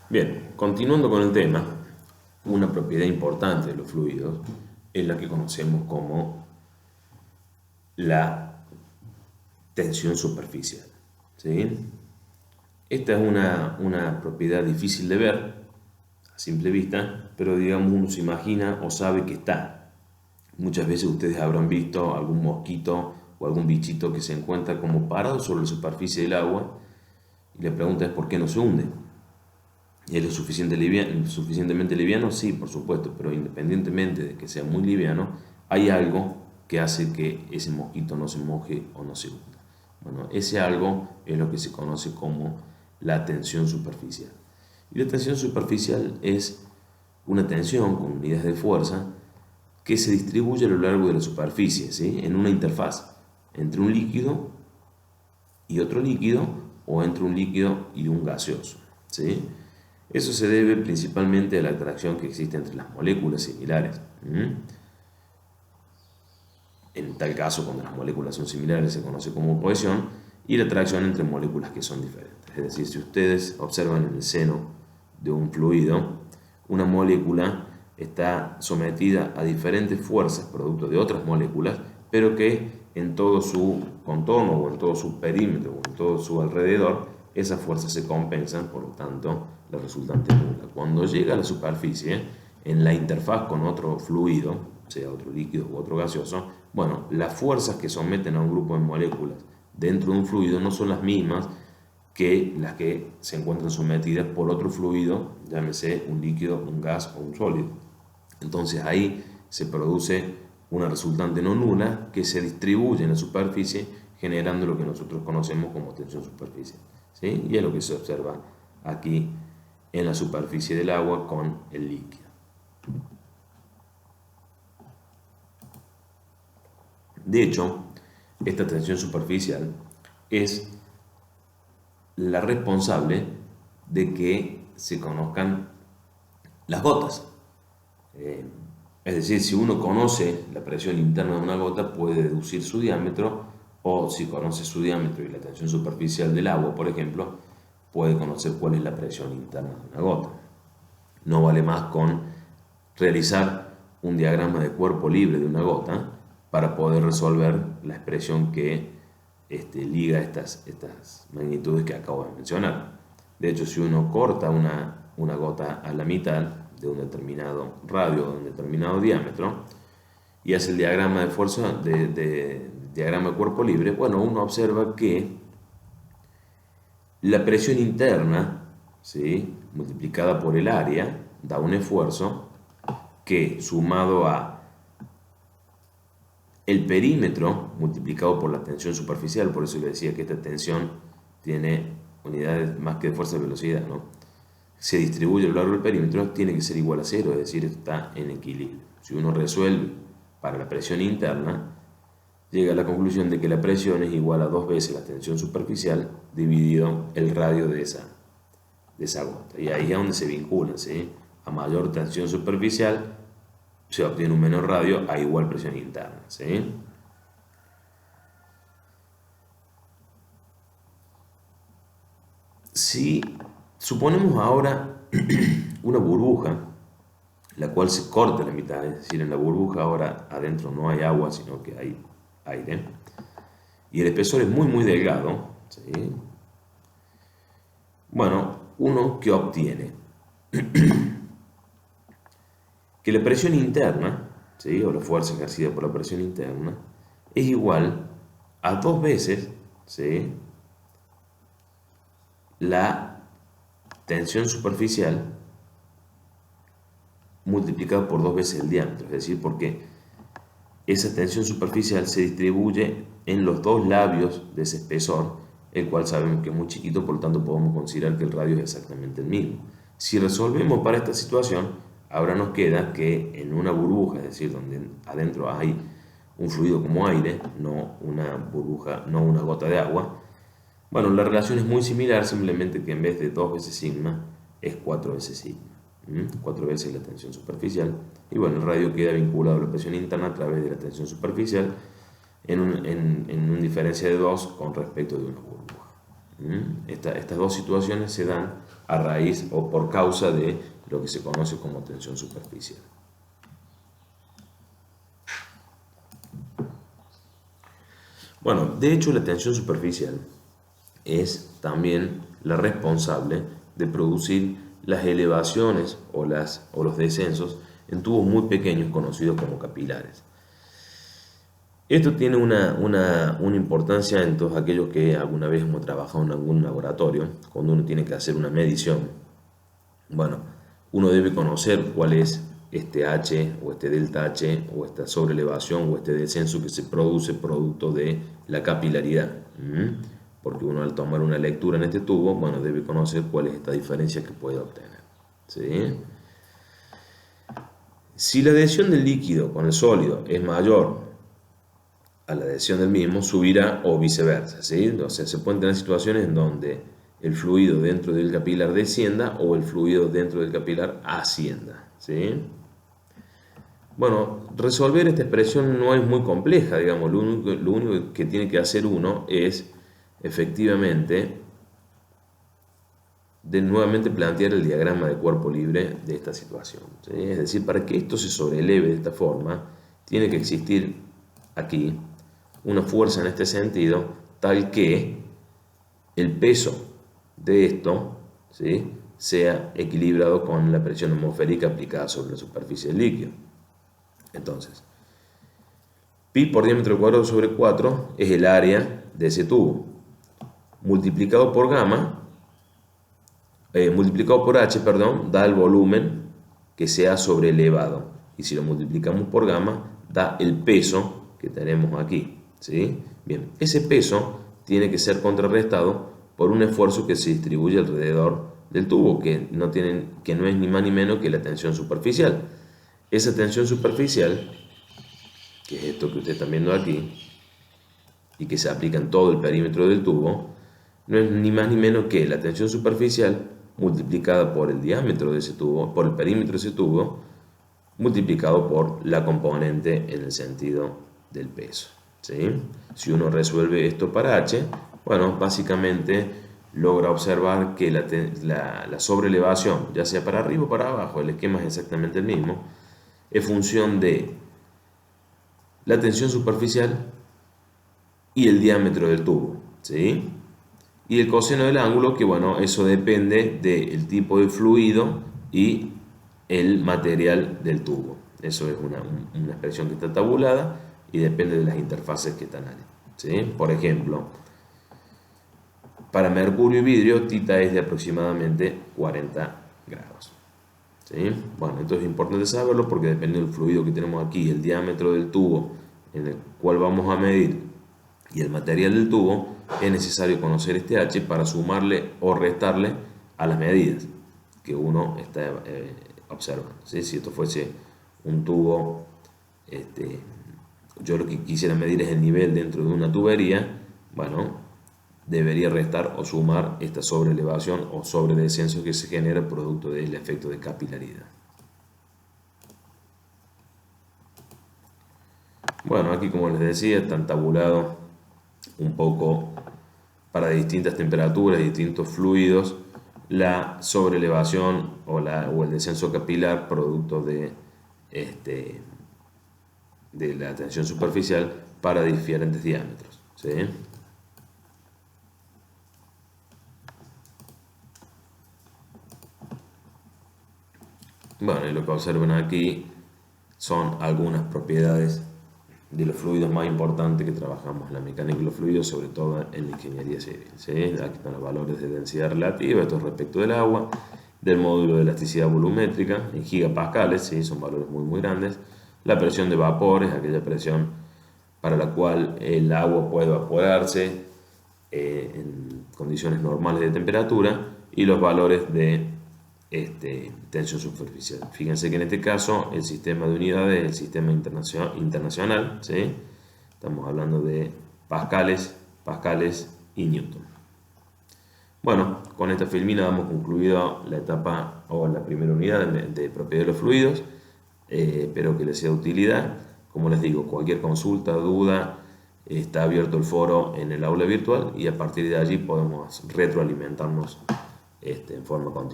Bien, continuando con el tema, una propiedad importante de los fluidos es la que conocemos como la tensión superficial. ¿Sí? Esta es una propiedad difícil de ver a simple vista, pero digamos uno se imagina o sabe que está. Muchas veces ustedes habrán visto algún mosquito o algún bichito que se encuentra como parado sobre la superficie del agua y la pregunta es ¿por qué no se hunde? ¿Es lo suficientemente liviano? Sí, por supuesto, pero independientemente de que sea muy liviano, hay algo que hace que ese mosquito no se moje o no se hunda. Bueno, ese algo es lo que se conoce como la tensión superficial. Y la tensión superficial es una tensión con unidades de fuerza que se distribuye a lo largo de la superficie, ¿sí? En una interfaz entre un líquido y otro líquido o entre un líquido y un gaseoso, ¿sí? Eso se debe principalmente a la atracción que existe entre las moléculas similares. En tal caso, cuando las moléculas son similares se conoce como cohesión, y la atracción entre moléculas que son diferentes. Es decir, si ustedes observan en el seno de un fluido, una molécula está sometida a diferentes fuerzas producto de otras moléculas, pero que en todo su contorno o en todo su perímetro o en todo su alrededor, esas fuerzas se compensan, por lo tanto, la resultante es nula. Cuando llega a la superficie, en la interfaz con otro fluido, sea otro líquido u otro gaseoso, bueno, las fuerzas que someten a un grupo de moléculas dentro de un fluido no son las mismas que las que se encuentran sometidas por otro fluido, llámese un líquido, un gas o un sólido. Entonces ahí se produce una resultante no nula que se distribuye en la superficie generando lo que nosotros conocemos como tensión superficial, ¿sí? Y es lo que se observa aquí en la superficie del agua con el líquido. De hecho, esta tensión superficial es la responsable de que se conozcan las gotas. Es decir, si uno conoce la presión interna de una gota, puede deducir su diámetro, o si conoce su diámetro y la tensión superficial del agua, por ejemplo, puede conocer cuál es la presión interna de una gota. No vale más con realizar un diagrama de cuerpo libre de una gota para poder resolver la expresión que liga estas magnitudes que acabo de mencionar. De hecho, si uno corta una gota a la mitad de un determinado radio o de un determinado diámetro y hace el diagrama de fuerza diagrama de cuerpo libre, bueno, uno observa que la presión interna, ¿sí?, multiplicada por el área da un esfuerzo que, sumado a el perímetro multiplicado por la tensión superficial, por eso le decía que esta tensión tiene unidades más que de fuerza de velocidad, ¿no?, se distribuye a lo largo del perímetro, tiene que ser igual a cero, es decir, está en equilibrio. Si uno resuelve para la presión interna, llega a la conclusión de que la presión es igual a 2 veces la tensión superficial dividido el radio de esa gota. Y ahí es donde se vinculan, ¿sí? A mayor tensión superficial se obtiene un menor radio a igual presión interna, ¿sí? Si suponemos ahora una burbuja, la cual se corta a la mitad, es decir, en la burbuja ahora adentro no hay agua, sino que hay aire, y el espesor es muy muy delgado, ¿sí? Bueno, uno que obtiene que la presión interna, ¿sí?, o la fuerza ejercida por la presión interna, es igual a 2 veces, ¿sí?, la tensión superficial multiplicado por 2 veces el diámetro, es decir, porque esa tensión superficial se distribuye en los dos labios de ese espesor, el cual sabemos que es muy chiquito, por lo tanto podemos considerar que el radio es exactamente el mismo. Si resolvemos para esta situación, ahora nos queda que en una burbuja, es decir, donde adentro hay un fluido como aire, no una burbuja, no una gota de agua, bueno, la relación es muy similar, simplemente que en vez de 2 veces sigma, es 4 veces sigma. 4 veces la tensión superficial, y bueno, el radio queda vinculado a la presión interna a través de la tensión superficial en una diferencia de 2 con respecto de una burbuja. Estas dos situaciones se dan a raíz o por causa de lo que se conoce como tensión superficial. Bueno, de hecho la tensión superficial es también la responsable de producir las elevaciones o los descensos en tubos muy pequeños conocidos como capilares. Esto tiene una importancia en todos aquellos que alguna vez hemos trabajado en algún laboratorio, cuando uno tiene que hacer una medición. Bueno, uno debe conocer cuál es este H o este delta H o esta sobrelevación o este descenso que se produce producto de la capilaridad. Porque uno al tomar una lectura en este tubo, bueno, debe conocer cuál es esta diferencia que puede obtener. ¿Sí? Si la adhesión del líquido con el sólido es mayor a la adhesión del mismo, subirá o viceversa, ¿sí? O sea, se pueden tener situaciones en donde el fluido dentro del capilar descienda o el fluido dentro del capilar ascienda, ¿sí? Bueno, resolver esta expresión no es muy compleja, digamos, lo único que tiene que hacer uno es efectivamente nuevamente plantear el diagrama de cuerpo libre de esta situación, ¿sí? Es decir, para que esto se sobreleve de esta forma, tiene que existir aquí una fuerza en este sentido tal que el peso de esto, ¿sí?, sea equilibrado con la presión atmosférica aplicada sobre la superficie del líquido. Entonces, pi por diámetro cuadrado sobre 4 es el área de ese tubo, multiplicado por gamma, multiplicado por h, perdón, da el volumen que se ha sobrelevado, y si lo multiplicamos por gamma da el peso que tenemos aquí, ¿sí? Bien, ese peso tiene que ser contrarrestado por un esfuerzo que se distribuye alrededor del tubo, que no es ni más ni menos que la tensión superficial. Esa tensión superficial, que es esto que ustedes están viendo aquí, y que se aplica en todo el perímetro del tubo, no es ni más ni menos que la tensión superficial multiplicada por el diámetro de ese tubo, por el perímetro de ese tubo, multiplicado por la componente en el sentido del peso, ¿sí? Si uno resuelve esto para h, bueno, básicamente logra observar que la sobrelevación, ya sea para arriba o para abajo, el esquema es exactamente el mismo, es función de la tensión superficial y el diámetro del tubo, ¿sí? Y el coseno del ángulo, que bueno, eso depende del tipo de fluido y el material del tubo. Eso es una expresión que está tabulada y depende de las interfaces que están ahí, ¿sí? Por ejemplo, para mercurio y vidrio, θ es de aproximadamente 40 grados. ¿Sí? Bueno, entonces es importante saberlo porque depende del fluido que tenemos aquí, el diámetro del tubo en el cual vamos a medir y el material del tubo, es necesario conocer este H para sumarle o restarle a las medidas que uno está observando, ¿sí? Si esto fuese un tubo, yo lo que quisiera medir es el nivel dentro de una tubería, bueno, debería restar o sumar esta sobrelevación o sobredescenso que se genera producto del efecto de capilaridad. Bueno, aquí como les decía, están tabulados un poco para distintas temperaturas y distintos fluidos la sobrelevación o el descenso capilar producto de la tensión superficial para diferentes diámetros, ¿sí? Bueno, y lo que observan aquí son algunas propiedades de los fluidos más importantes que trabajamos en la mecánica de los fluidos, sobre todo en la ingeniería civil, ¿sí? Aquí están los valores de densidad relativa, esto es respecto del agua, del módulo de elasticidad volumétrica en gigapascales, ¿sí? Son valores muy grandes. La presión de vapor es aquella presión para la cual el agua puede evaporarse en condiciones normales de temperatura, y los valores de tensión superficial. Fíjense que en este caso el sistema de unidades es el sistema internacional, ¿sí? Estamos hablando de pascales y newton. Bueno, con esta filmina damos concluido la etapa o la primera unidad de propiedad de los fluidos. Espero que les sea de utilidad. Como les digo, cualquier consulta, duda, está abierto el foro en el aula virtual y a partir de allí podemos retroalimentarnos en forma continua.